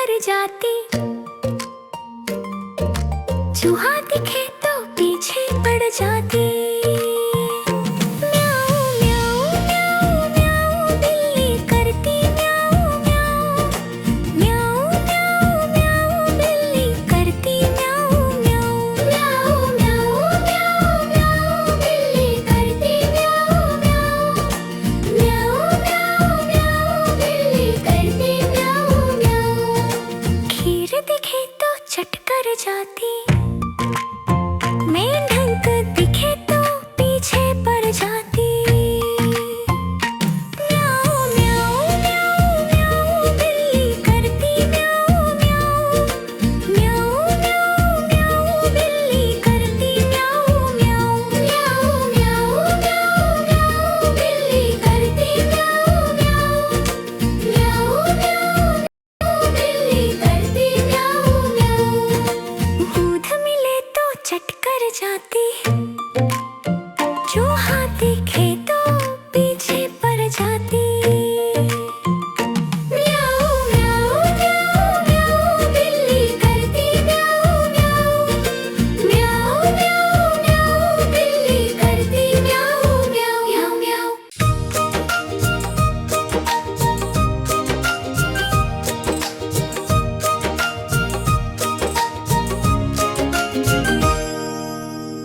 कर जाती। चूहा दिखे तो पीछे पड़ जाती। चट कर जाती। मेंढक दिखे तो पीछे पड़ जाती। म्याऊ म्याऊ म्याऊ म्याऊ बिल्ली करती म्याऊ म्याऊ। म्याऊ म्याऊ म्याऊ बिल्ली करती म्याऊ म्याऊ। म्याऊ म्याऊ म्याऊ म्याऊ बिल्ली करती म्याऊ म्याऊ। म्याऊ म्याऊ बिल्ली करती म्याऊ म्याऊ। दूध मिले तो चट कर जाती। चूहा दिखे तो पीछे पड़ जाती। म्याऊ म्याऊ म्याऊ म्याऊ बिल्ली करती म्याऊ म्याऊ। म्याऊ म्याऊ म्याऊ बिल्ली करती म्याऊ म्याऊ म्याऊ।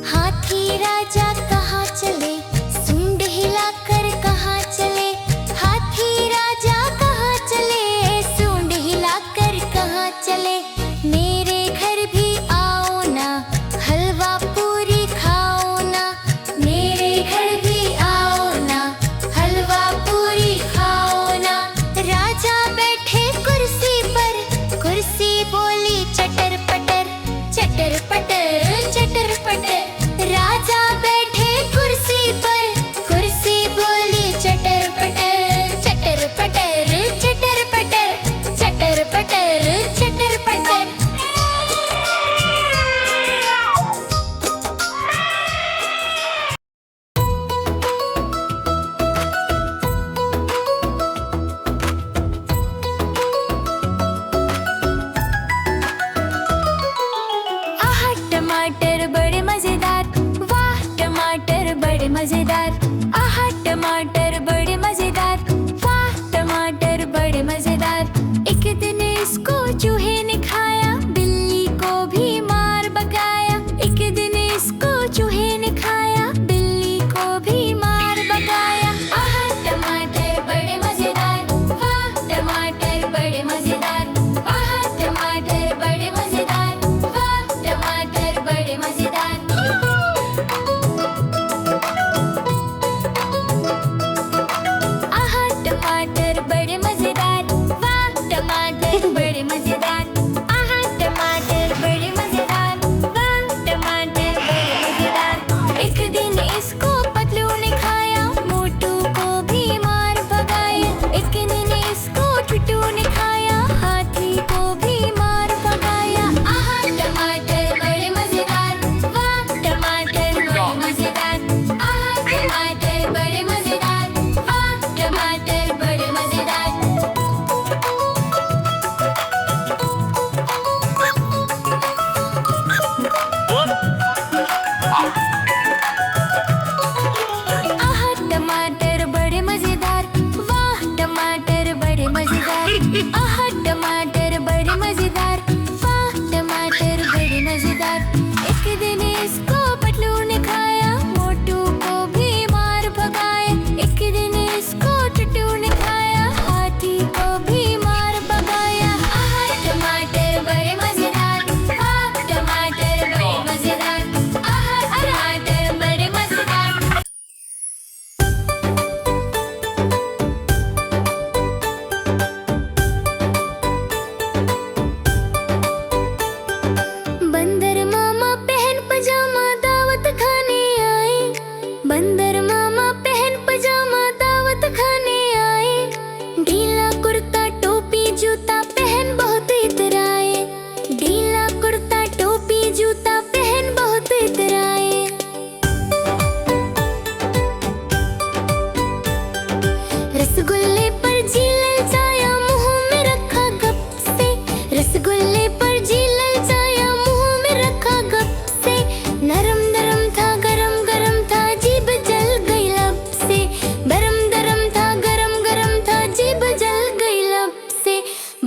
हाथी राजा कहाँ चले, सूंड हिलाकर कहाँ चले। हाथी राजा कहाँ चले, सूंड हिलाकर कहाँ चले। मेरे घर भी आओ ना, हलवा पूरी खाओ ना। मेरे घर भी आओ ना, हलवा पूरी खाओ ना। राजा बैठे कुर्सी पर, कुर्सी बोली चटर पटर। चटर पटर चटर पटर। राजा बैठे कुर्सी पर, कुर्सी बोली चटर पटर। चटर पटर चटर पटर। चटर पटर चटर पटर। आहा टमाटर बड़े मजेदार, वाह टमाटर बड़े मजेदार। आहा टमाटर बड़े मजेदार, वाह टमाटर बड़े मजेदार। एक दिन इसको चूहे ने खाया, बिल्ली को भी मार भगाया। एक दिन इसको चूहे ने खाया, बिल्ली को भी मार भगाया। आहा टमाटर बड़े मजेदार, वाह टमाटर बड़े मजेदार। आहा टमाटर बड़े मजेदार, वाह टमाटर बड़े मजेदार। आहा टमाटर बड़े मजेदार, वाह टमाटर बड़े मजेदार। आहा टमाटर बड़े मजेदार, वाह टमाटर बड़े मजेदार। एक दिन इसको पतलू ने खाया, मोटू को भी मार भगाया। एक दिन इसको चुट्टू ने खाया, हाथी को भी मार भगाया। आहा टमाटर बड़े मजेदार, वाह टमाटर बड़े मजेदार। आहा टमाटर बड़े मजेदार, वाह टमाटर बड़े मजेदार।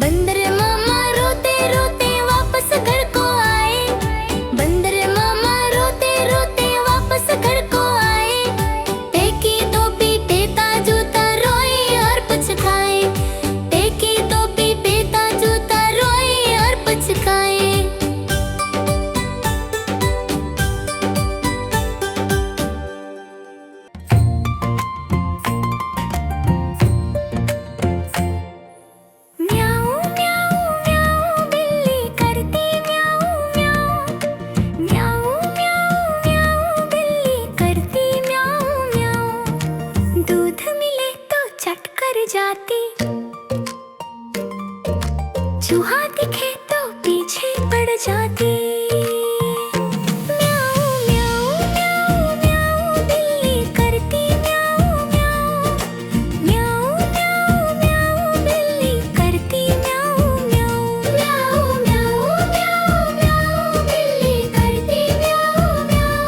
बंदर मामा रोते रोते वापस घर को आए। बंदर मामा रोते रोते वापस घर को आए। टेकी टोपी पेता जूता रोए और पछताए। टेकी टोपी पेता जूता रोए और पछताए। म्याऊ म्याऊ म्याऊ बिल्ली करती म्याऊ म्याऊ। म्याऊ म्याऊ म्याऊ बिल्ली करती म्याऊ म्याऊ। दूध मिले तो चट कर जाती। चूहा दिखे तो पीछे पड़ जाती। म्याऊ म्याऊ म्याऊ म्याऊ बिल्ली करती म्याऊ म्याऊ। म्याऊ म्याऊ म्याऊ बिल्ली करती म्याऊ म्याऊ। म्याऊ म्याऊ म्याऊ म्याऊ बिल्ली करती म्याऊ म्याऊ।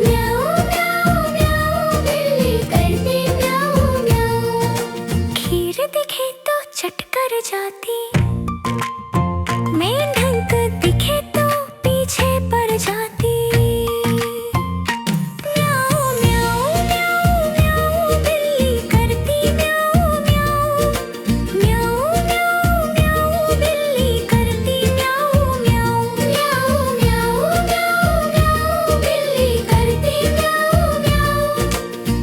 म्याऊ म्याऊ म्याऊ बिल्ली करती म्याऊ म्याऊ। खीर दिखे तो चट कर जाती। मेंढक दिखे तो पीछे पड़ जाती। म्याऊ म्याऊ म्याऊ म्याऊ बिल्ली करती म्याऊ म्याऊ। म्याऊ म्याऊ म्याऊ बिल्ली करती म्याऊ म्याऊ। म्याऊ म्याऊ म्याऊ म्याऊ बिल्ली करती म्याऊ म्याऊ।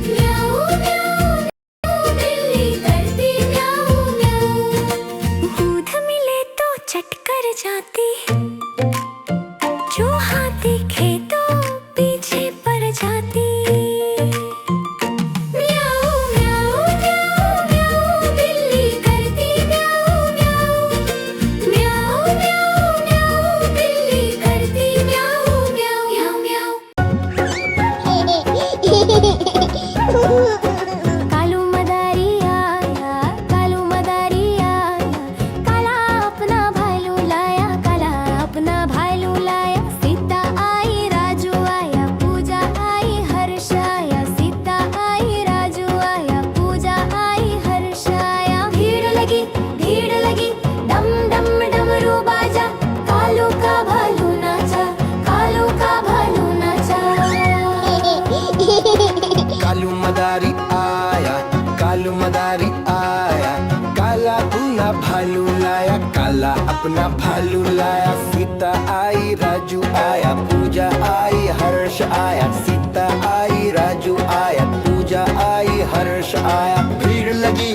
म्याऊ म्याऊ बिल्ली करती म्याऊ म्याऊ। दूध मिले तो चट कर जाती। चूहा दिखे तो पीछे पड़ जाती। म्याऊ म्याऊ म्याऊ म्याऊ बिल्ली करती म्याऊ म्याऊ। म्याऊ म्याऊ म्याऊ बिल्ली करती म्याऊ म्याऊ म्याऊ। कालू मदारी आया, कालू मदारी आया। काला अपना भालू लाया, काला अपना भालू लाया। सीता आई राजू आया, पूजा आई हर्ष आया। सीता आई राजू आया, पूजा आई हर्ष आया। भीड़ लगी डम डम डमरू बाजा। कालू का भालू नाचा, कालू का भालू नाचा। कालू मदारी आया, कालू मदारी आया। काला अपना भालू लाया, काला अपना भालू लाया। सीता आई राजू आया, पूजा आई हर्ष आया। सीता आई राजू आया, पूजा आई हर्ष आया। भीड़ लगी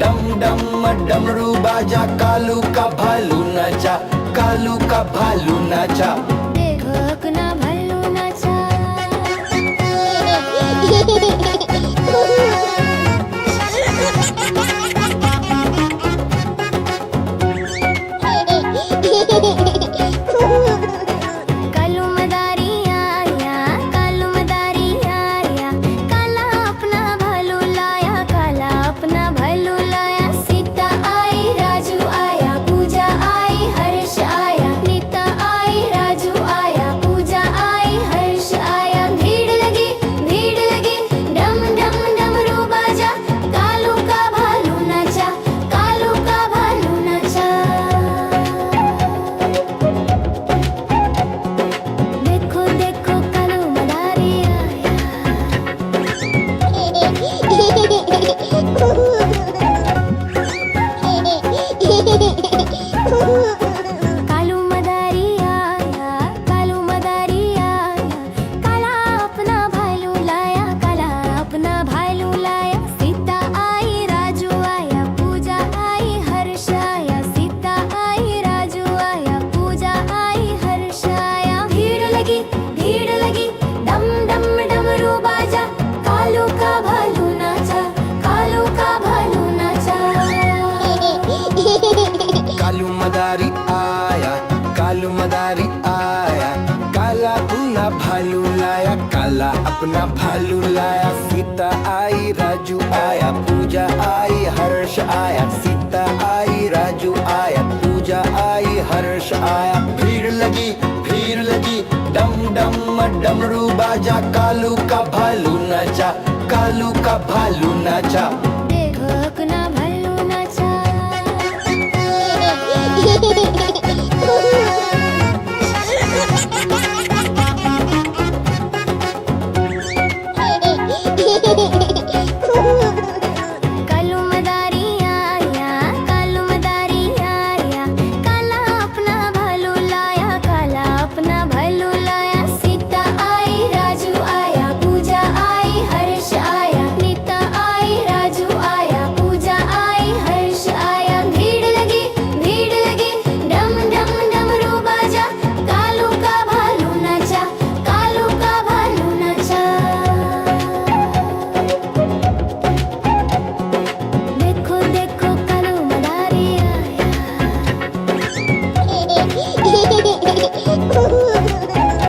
डम डम डमरू बाजा। कालू का भालू नाचा, कालू का भालू नाचा। देखो अपना भालू नाचा। कालू मदारी आया, कालू मदारी आया। काला अपना भालू लाया, काला अपना भालू लाया। सीता आई राजू आया, पूजा आई हर्ष आया। नीता आई राजू आया, पूजा आई हर्ष आया। भीड़ लगी डम डम डमरू बाजा। कालू का भालू नाचा, कालू का भालू नाचा। देखो देखो कालू मदारी आया। कालू मदारी आया, कालू मदारी आया। काला अपना भालू लाया, काला अपना भालू लाया। सीता आई राजू आया, पूजा आई हर्ष आया। सीता आई राजू आया, पूजा आई हर्ष आया। भीड़ लगी डम डम डमरू बाजा। कालू का भालू नाचा, कालू का भालू नाचा। कालू मदारी आया, कालू मदारी आया। काला अपना भालू लाया, काला अपना भालू लाया। सीता आई राजू आया, पूजा आई हर्ष आया। सीता आई राजू आया, पूजा आई हर्ष आया। भीड़ लगी डम डम डमरू बाजा। कालू का भालू नाचा, कालू का भालू नाचा।